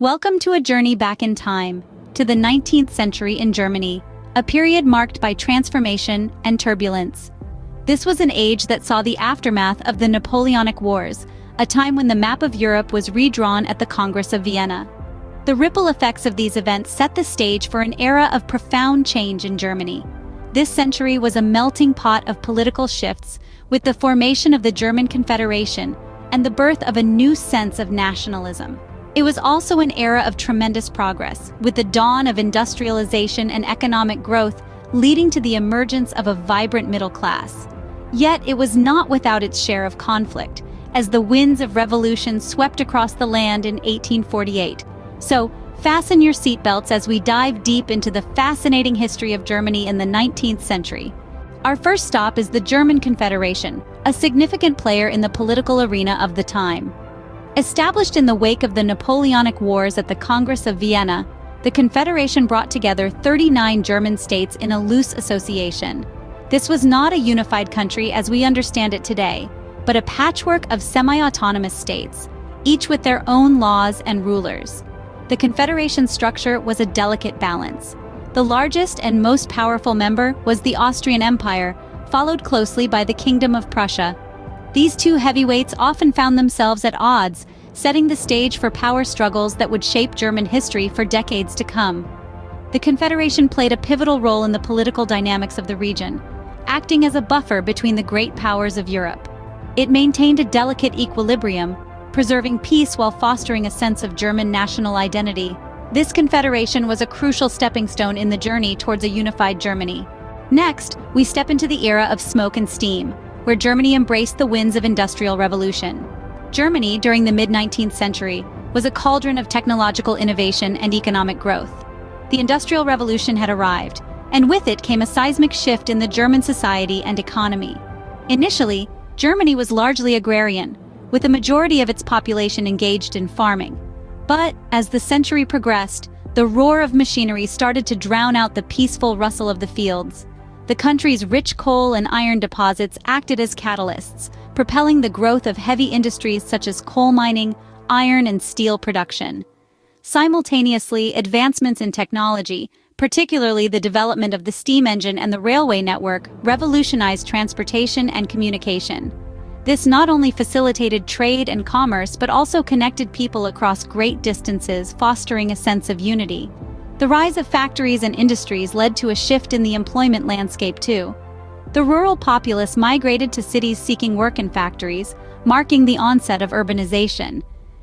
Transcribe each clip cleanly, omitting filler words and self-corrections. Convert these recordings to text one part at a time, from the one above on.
Welcome to a journey back in time, to the 19th century in Germany, a period marked by transformation and turbulence. This was an age that saw the aftermath of the Napoleonic Wars, a time when the map of Europe was redrawn at the Congress of Vienna. The ripple effects of these events set the stage for an era of profound change in Germany. This century was a melting pot of political shifts, with the formation of the German Confederation and the birth of a new sense of nationalism. It was also an era of tremendous progress, with the dawn of industrialization and economic growth leading to the emergence of a vibrant middle class. Yet it was not without its share of conflict, as the winds of revolution swept across the land in 1848. So, fasten your seatbelts as we dive deep into the fascinating history of Germany in the 19th century. Our first stop is the German Confederation, a significant player in the political arena of the time. Established in the wake of the Napoleonic Wars at the Congress of Vienna, the Confederation brought together 39 German states in a loose association. This was not a unified country as we understand it today, but a patchwork of semi-autonomous states, each with their own laws and rulers. The Confederation structure was a delicate balance. The largest and most powerful member was the Austrian Empire, followed closely by the Kingdom of Prussia. These two heavyweights often found themselves at odds, setting the stage for power struggles that would shape German history for decades to come. The Confederation played a pivotal role in the political dynamics of the region, acting as a buffer between the great powers of Europe. It maintained a delicate equilibrium, preserving peace while fostering a sense of German national identity. This confederation was a crucial stepping stone in the journey towards a unified Germany. Next, we step into the era of smoke and steam, where Germany embraced the winds of industrial revolution. Germany, during the mid-19th century, was a cauldron of technological innovation and economic growth. The Industrial Revolution had arrived, and with it came a seismic shift in the German society and economy. Initially, Germany was largely agrarian, with a majority of its population engaged in farming. But as the century progressed, the roar of machinery started to drown out the peaceful rustle of the fields. The country's rich coal and iron deposits acted as catalysts, propelling the growth of heavy industries such as coal mining, iron and steel production. Simultaneously, advancements in technology, particularly the development of the steam engine and the railway network, revolutionized transportation and communication. This not only facilitated trade and commerce but also connected people across great distances, fostering a sense of unity. The rise of factories and industries led to a shift in the employment landscape too. The rural populace migrated to cities seeking work in factories, marking the onset of urbanization.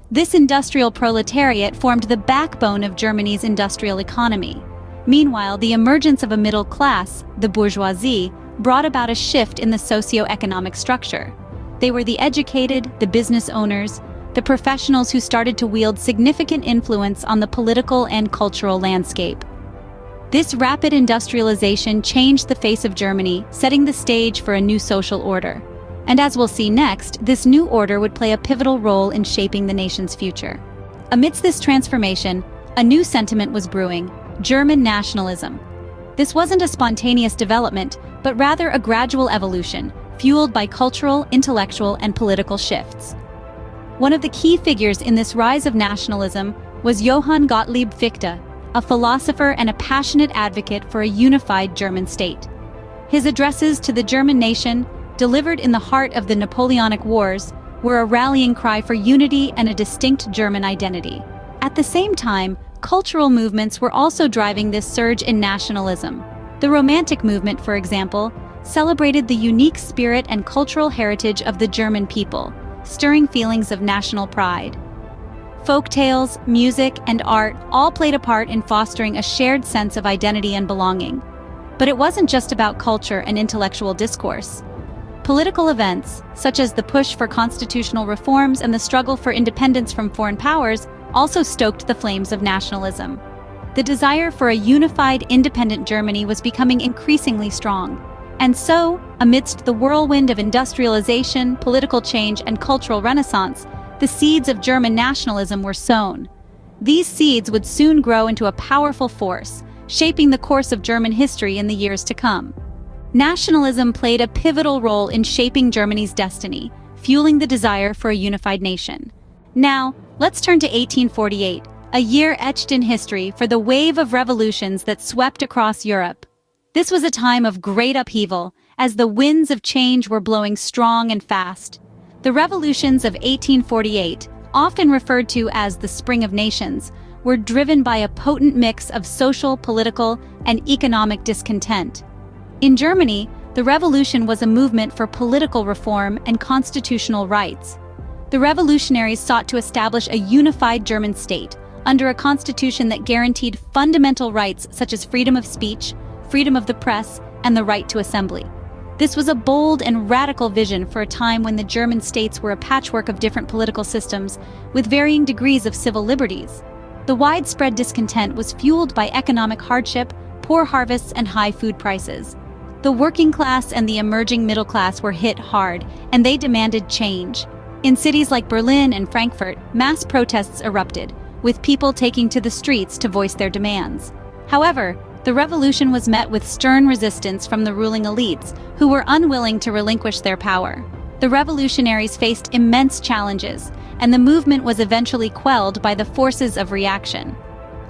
This industrial proletariat formed the backbone of Germany's industrial economy. Meanwhile, the emergence of a middle class, the bourgeoisie, brought about a shift in the socio-economic structure. They were the educated, the business owners, the professionals who started to wield significant influence on the political and cultural landscape. This rapid industrialization changed the face of Germany, setting the stage for a new social order. And as we'll see next, this new order would play a pivotal role in shaping the nation's future. Amidst this transformation, a new sentiment was brewing: German nationalism. This wasn't a spontaneous development, but rather a gradual evolution, fueled by cultural, intellectual, and political shifts. One of the key figures in this rise of nationalism was Johann Gottlieb Fichte, a philosopher and a passionate advocate for a unified German state. His addresses to the German nation, delivered in the heart of the Napoleonic Wars, were a rallying cry for unity and a distinct German identity. At the same time, cultural movements were also driving this surge in nationalism. The Romantic movement, for example, celebrated the unique spirit and cultural heritage of the German people, stirring feelings of national pride. Folk tales, music, and art all played a part in fostering a shared sense of identity and belonging. But it wasn't just about culture and intellectual discourse. Political events, such as the push for constitutional reforms and the struggle for independence from foreign powers, also stoked the flames of nationalism. The desire for a unified, independent Germany was becoming increasingly strong. And so, amidst the whirlwind of industrialization, political change, and cultural renaissance, the seeds of German nationalism were sown. These seeds would soon grow into a powerful force, shaping the course of German history in the years to come. Nationalism played a pivotal role in shaping Germany's destiny, fueling the desire for a unified nation. Now, let's turn to 1848, a year etched in history for the wave of revolutions that swept across Europe. This was a time of great upheaval, as the winds of change were blowing strong and fast. The revolutions of 1848, often referred to as the Spring of Nations, were driven by a potent mix of social, political, and economic discontent. In Germany, the revolution was a movement for political reform and constitutional rights. The revolutionaries sought to establish a unified German state under a constitution that guaranteed fundamental rights such as freedom of speech, freedom of the press, and the right to assembly. This was a bold and radical vision for a time when the German states were a patchwork of different political systems with varying degrees of civil liberties. The widespread discontent was fueled by economic hardship, poor harvests, and high food prices. The working class and the emerging middle class were hit hard, and they demanded change. In cities like Berlin and Frankfurt, mass protests erupted, with people taking to the streets to voice their demands. However, the revolution was met with stern resistance from the ruling elites, who were unwilling to relinquish their power. The revolutionaries faced immense challenges, and the movement was eventually quelled by the forces of reaction.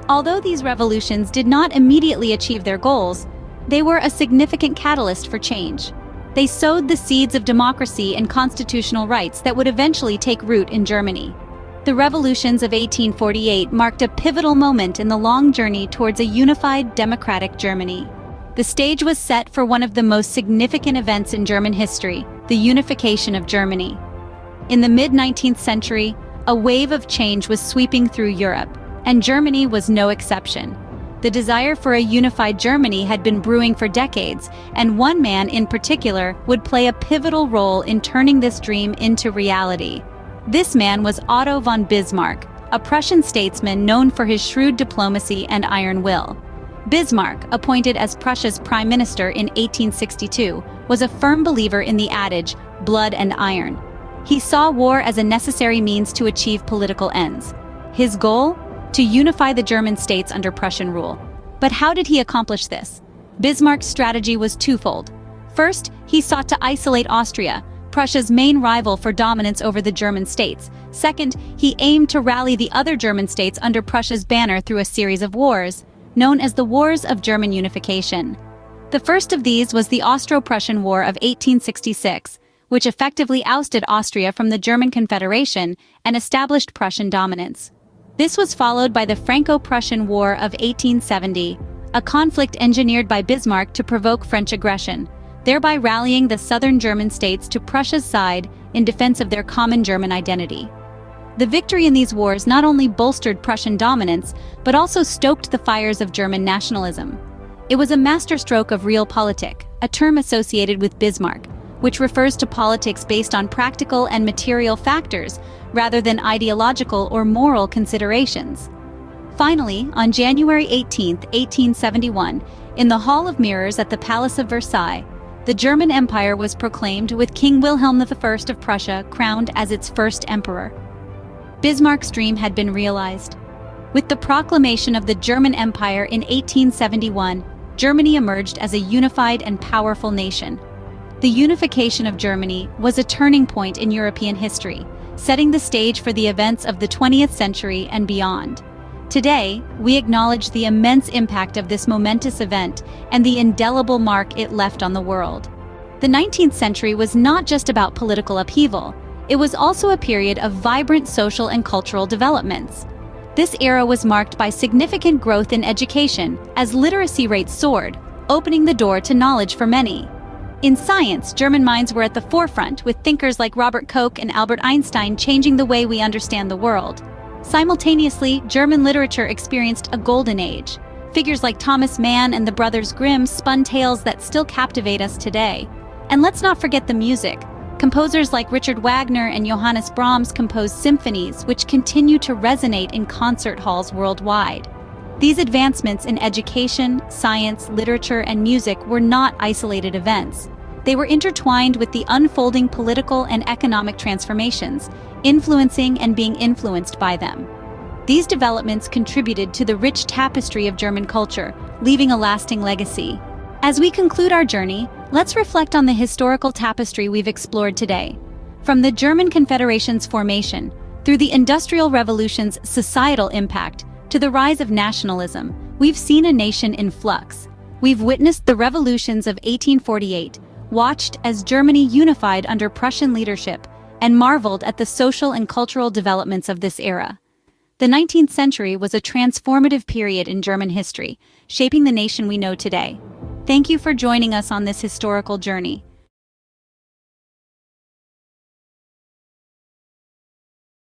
Although these revolutions did not immediately achieve their goals, they were a significant catalyst for change. They sowed the seeds of democracy and constitutional rights that would eventually take root in Germany. The revolutions of 1848 marked a pivotal moment in the long journey towards a unified, democratic Germany. The stage was set for one of the most significant events in German history, the unification of Germany. In the mid-19th century, a wave of change was sweeping through Europe, and Germany was no exception. The desire for a unified Germany had been brewing for decades, and one man in particular would play a pivotal role in turning this dream into reality. This man was Otto von Bismarck, a Prussian statesman known for his shrewd diplomacy and iron will. Bismarck, appointed as Prussia's prime minister in 1862, was a firm believer in the adage, blood and iron. He saw war as a necessary means to achieve political ends. His goal? To unify the German states under Prussian rule. But how did he accomplish this? Bismarck's strategy was twofold. First, he sought to isolate Austria, Prussia's main rival for dominance over the German states. Second, he aimed to rally the other German states under Prussia's banner through a series of wars, known as the Wars of German Unification. The first of these was the Austro-Prussian War of 1866, which effectively ousted Austria from the German Confederation and established Prussian dominance. This was followed by the Franco-Prussian War of 1870, a conflict engineered by Bismarck to provoke French aggression, thereby rallying the southern German states to Prussia's side in defense of their common German identity. The victory in these wars not only bolstered Prussian dominance, but also stoked the fires of German nationalism. It was a masterstroke of realpolitik, a term associated with Bismarck, which refers to politics based on practical and material factors rather than ideological or moral considerations. Finally, on January 18, 1871, in the Hall of Mirrors at the Palace of Versailles, the German Empire was proclaimed with King Wilhelm I of Prussia crowned as its first emperor. Bismarck's dream had been realized. With the proclamation of the German Empire in 1871, Germany emerged as a unified and powerful nation. The unification of Germany was a turning point in European history, setting the stage for the events of the 20th century and beyond. Today, we acknowledge the immense impact of this momentous event and the indelible mark it left on the world. The 19th century was not just about political upheaval, it was also a period of vibrant social and cultural developments. This era was marked by significant growth in education as literacy rates soared, opening the door to knowledge for many. In science, German minds were at the forefront, with thinkers like Robert Koch and Albert Einstein changing the way we understand the world. Simultaneously, German literature experienced a golden age. Figures like Thomas Mann and the Brothers Grimm spun tales that still captivate us today. And let's not forget the music. Composers like Richard Wagner and Johannes Brahms composed symphonies which continue to resonate in concert halls worldwide. These advancements in education, science, literature, and music were not isolated events. They were intertwined with the unfolding political and economic transformations, influencing and being influenced by them. These developments contributed to the rich tapestry of German culture, leaving a lasting legacy. As we conclude our journey, let's reflect on the historical tapestry we've explored today. From the German Confederation's formation, through the Industrial Revolution's societal impact, to the rise of nationalism, we've seen a nation in flux. We've witnessed the revolutions of 1848, watched as Germany unified under Prussian leadership, and marveled at the social and cultural developments of this era. The 19th century was a transformative period in German history, shaping the nation we know today. Thank you for joining us on this historical journey.